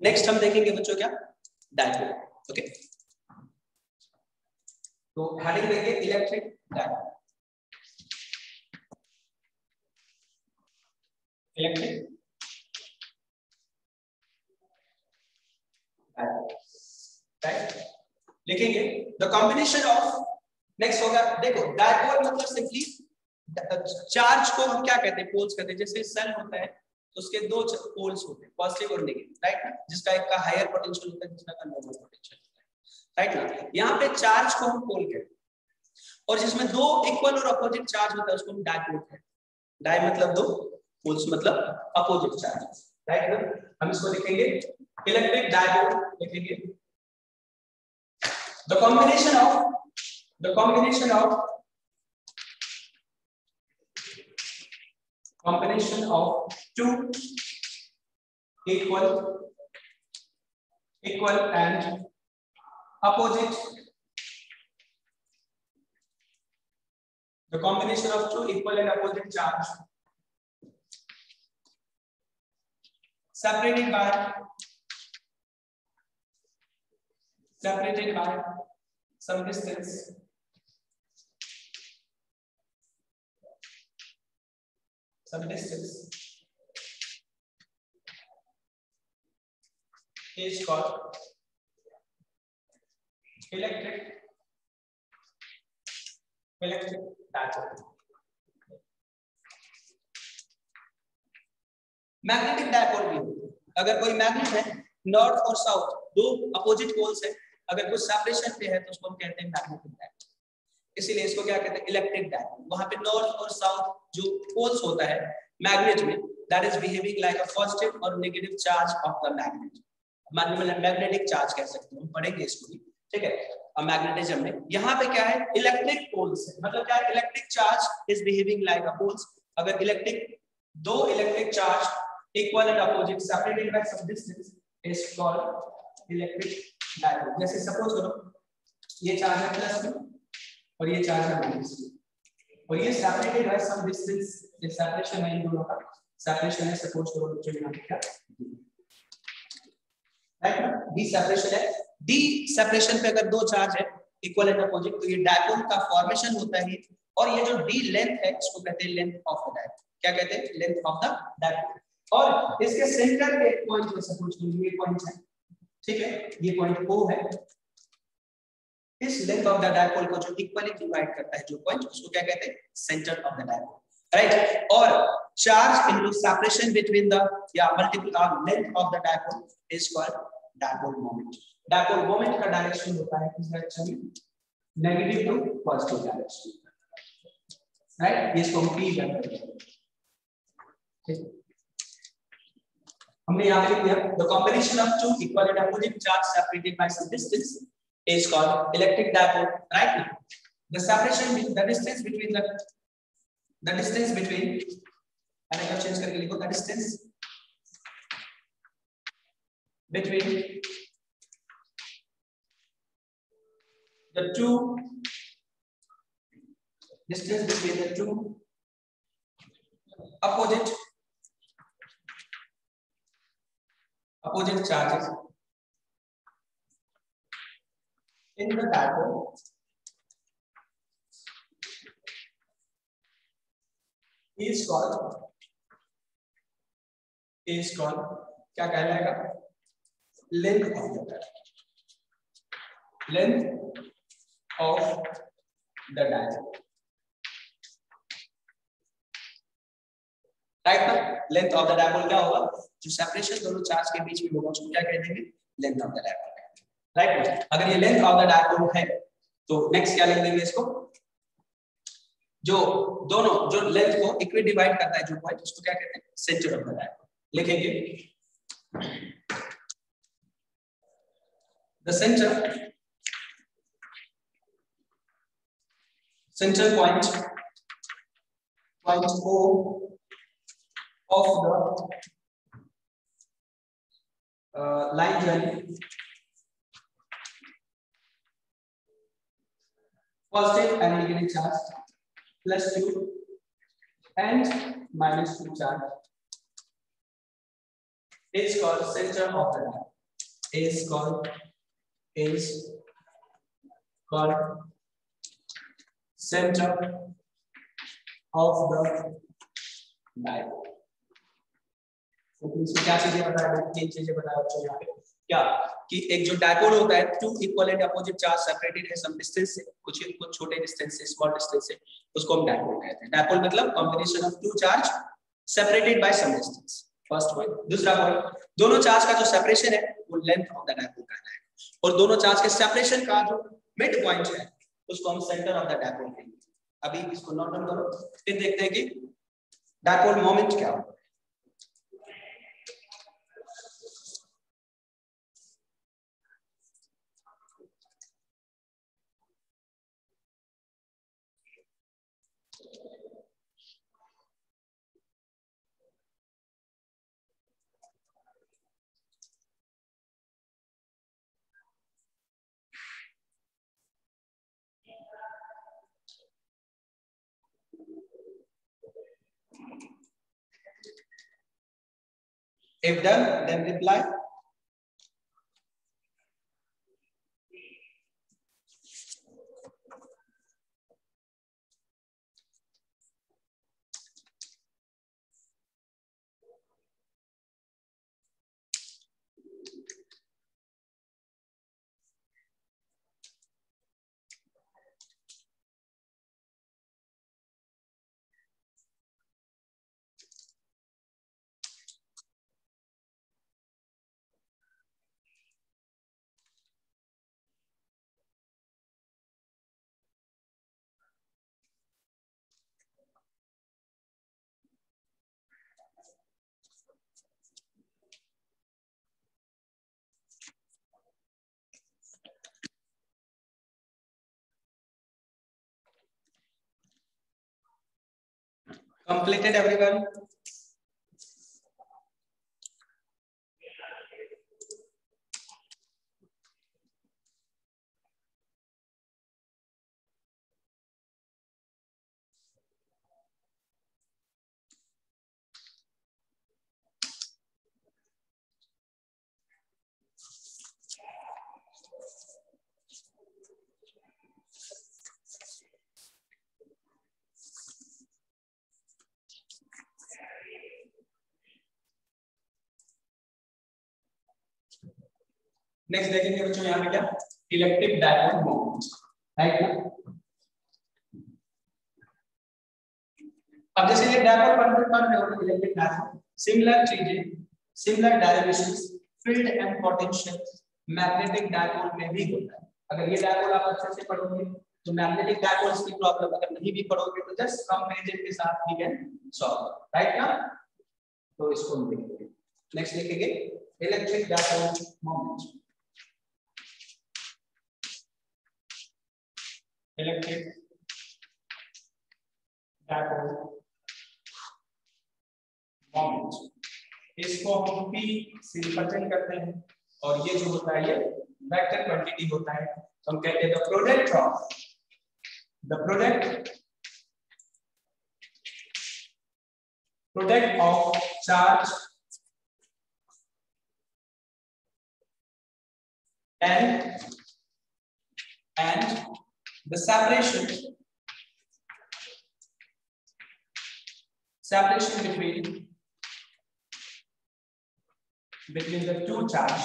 Next हम देखेंगे बच्चों क्या, डायपोल। ओके, तो हेडिंग देखिए इलेक्ट्रिक डायपोल। इलेक्ट्रिक राइट, लिखेंगे द कॉम्बिनेशन ऑफ, नेक्स्ट होगा देखो डायपोल मतलब सिंपली चार्ज को हम क्या कहते हैं, पोल्स कहते हैं। जैसे सेल होता है तो उसके दो पोल्स होते हैं, पॉजिटिव और नेगेटिव, राइट ना, जिसका एक का हायर पोटेंशियल होता है, दूसरा का लोअर पोटेंशियल होता है, राइट ना। यहाँ पे चार्ज को हम पोल कहते हैं, और जिसमें दो इक्वल और अपोजिट चार्ज होता है उसको हम डायपोल कहते हैं। डाई मतलब दो, पोल्स मतलब अपोजिट चार्ज, राइट ना। हम इसको लिखेंगे इलेक्ट्रिक डायपोल, लिखेंगे the combination of two equal and opposite, the combination of two equal and opposite charge separated by some distance is called electric dipole. Magnetic dipole भी, अगर कोई magnet है north और साउथ, दो अपोजिट पोल्स है, अगर कुछ सेपरेशन पे है तो उसको हम कहते हैं मैग्नेटिक डायपोल। इसीलिए इसको क्या कहते हैं, इलेक्ट्रिक डायपोल। वहां पे नॉर्थ और साउथ जो पोल्स होता है मैग्नेट में, that is behaving like a positive और negative charge of the magnet. Magnetic charge कह सकते हैं, हम पढ़ेंगे इसको भी, ठीक है। और मैग्नेटिज्म में यहाँ पे क्या है, इलेक्ट्रिक पोल्स है, मतलब क्या है, electric charge is behaving like a poles. अगर दो electric charge equal and opposite separated by some distance is called electric dipole. जैसे सपोज करो ये चार्ज है प्लस में और ये चार्ज है माइनस में, और ये सेपरेटेड बाय सम डिस्टेंस, ये सेपरेशन है इन दोनों का, सेपरेशन है सपोज करो बच्चों यहाँ पे क्या, राइट ना, डी सेपरेशन है। डी सेपरेशन पे अगर दो चार्ज है इक्वल एंड अपोजिट तो ये डायपोल का फॉर्मेशन होता है। और ये जो डी लेंथ है इसको कहते हैं लेंथ ऑफ द डायपोल। क्या कहते हैं, लेंथ ऑफ द डायपोल। और इसके सेंटर पे एक पॉइंट है, सपोज करो ये पॉइंट है, ठीक है, ये पॉइंट O है। इस लेंथ ऑफ द डायपोल को जो इक्वली डिवाइड करता है जो पॉइंट, उसको क्या कहते हैं, centre of the dipole, right. और charge into separation between the या multiple length of the dipole is called dipole moment. Dipole moment का डायरेक्शन होता है किस डायरेक्शन में, negative to positive direction, right. ये इसको हम P कहते हैं, ठीक। हमने यहाँ पे लिख दिया the combination of two equal and opposite charge separated by some distance is called electric dipole, right now. The separation, the distance between and अगर change करके लिखो, the distance between the two opposite charges in the dipole is called क्या कहलाएगा, length of the dipole, length of the dipole, right ना। Length of the dipole क्या होगा, जो separation दोनों चार्ज के बीच में होगा उसको क्या कह देंगे, length of the dipole, right. अगर ये लेंथ ऑफ द डायपोल है तो नेक्स्ट क्या लिख देंगे इसको, जो दोनों जो लेंथ को इक्वली डिवाइड करता है जो पॉइंट, उसको क्या कहते हैं, सेंटर ऑफ द डायपोल। लिखेंगे the centre point O of the line journey, positive and negative charge, +2 and -2 charge is called center of the diapole. is called center of the dipole. इसमें क्या चीजें बताया, तीन चीजें बताया बच्चों यहाँ पे। क्या कि एक जो डायपोल होता है, two equal and opposite charge separated है सम डिस्टेंस से, कुछ छोटे डिस्टेंस से, स्मॉल डिस्टेंस से, उसको हम डायपोल कहते हैं। डायपोल मतलब combination of two charge separated by some distance, first point. दूसरा पॉइंट, दोनों चार्ज का जो सेपरेशन है वो लेंथ ऑफ द डायपोल कहलाएगा, और दोनों चार्ज के सेपरेशन का जो मिड पॉइंट है उसको हम सेंटर ऑफ द डायपोल कहेंगे। अभी इसको नोट डाउन करो, फिर देखते हैं कि डायपोल मोमेंट क्या होता है। If done, then reply. Completed everyone? Next देखेंगे बच्चों यहाँ पे क्या, इलेक्ट्रिक डायपोल मोमेंट, राइट ना। अब जैसे ये डायपोल कॉन्सेप्ट पढ़ रहे हो, इलेक्ट्रिक डायपोल, सिमिलर चीजें, similar derivations field and potential magnetic dipole में भी होता है। अगर ये डायपोल आप अच्छे से पढ़ोगे तो मैग्नेटिक डायपोल्स की प्रॉब्लम अगर नहीं भी पढ़ोगे तो जस्ट कंपैरिजन के साथ ही कैन सॉल्व, राइट ना। तो इसको हम देखेंगे। नेक्स्ट देखेंगे electric dipole moment. Electric dipole moment, इसको हम P से रिप्रेजेंट करते हैं, और ये जो होता है ये वेक्टर क्वांटिटी होता है, तो हम कहते हैं the product of charge and the separation between the two charge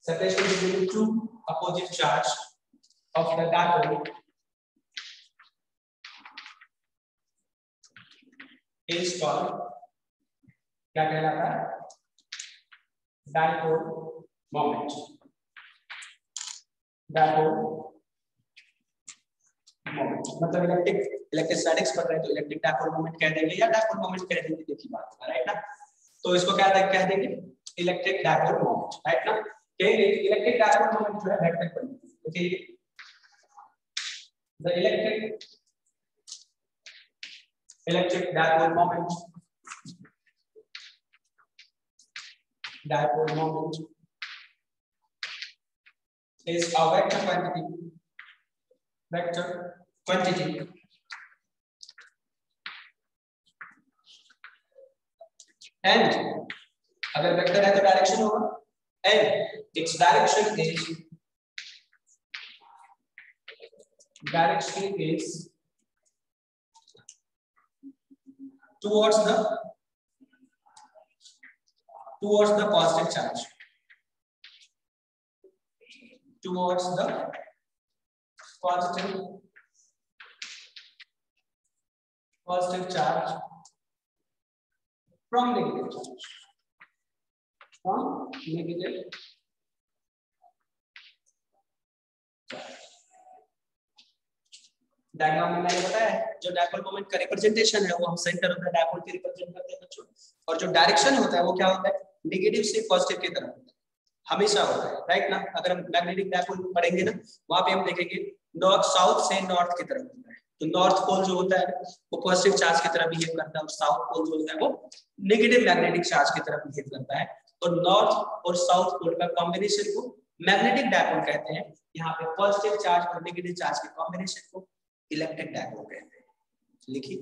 separation between two opposite charge of the dipole is called, क्या कहलाता है, डायपोल मोमेंट। डायपोल मोमेंट मतलब इलेक्ट्रोस्टैटिक्स पढ़ रहे हैं तो इलेक्ट्रिक डायपोल मोमेंट कह देंगे या डायपोल मोमेंट कह देंगे, देखिए बात, राइट ना। तो इसको क्या कह देंगे, इलेक्ट्रिक डायपोल मोमेंट, राइट ना। कहेंगे इलेक्ट्रिक डायपोल मोमेंट जो है वेक्टर क्वांटिटी, देखिए the electric dipole moment is a vector quantity and अगर वेक्टर है तो डायरेक्शन होगा and its direction is towards the positive charge, towards the positive charge from negative charge, diagram में मैंने बताया जो डायपोल मोमेंट का रिप्रेजेंटेशन है वो हम सेंटर ऑफ द डायपोल की रिप्रेजेंट करते हैं बच्चों, और जो डायरेक्शन होता है वो क्या होता है, नेगेटिव से पॉजिटिव की तरफ होता है, हमेशा होता है, राइट ना। अगर हम मैग्नेटिक डायपोल पढ़ेंगे ना वहां पे हम देखेंगे नॉर्थ साउथ से नॉर्थ की तरफ होता है, तो नॉर्थ पोल जो होता है वो पॉजिटिव चार्ज की तरफ बिहेव करता है और साउथ पोल जो होता है वो नेगेटिव मैग्नेटिक चार्ज की तरफ बिहेव करता है, और नॉर्थ और साउथ पोल का कॉम्बिनेशन को मैग्नेटिक डायपोल कहते हैं। यहाँ पे पॉजिटिव चार्ज और नेगेटिव चार्ज के कॉम्बिनेशन को इलेक्ट्रिक डायपोल कहते हैं। लिखिए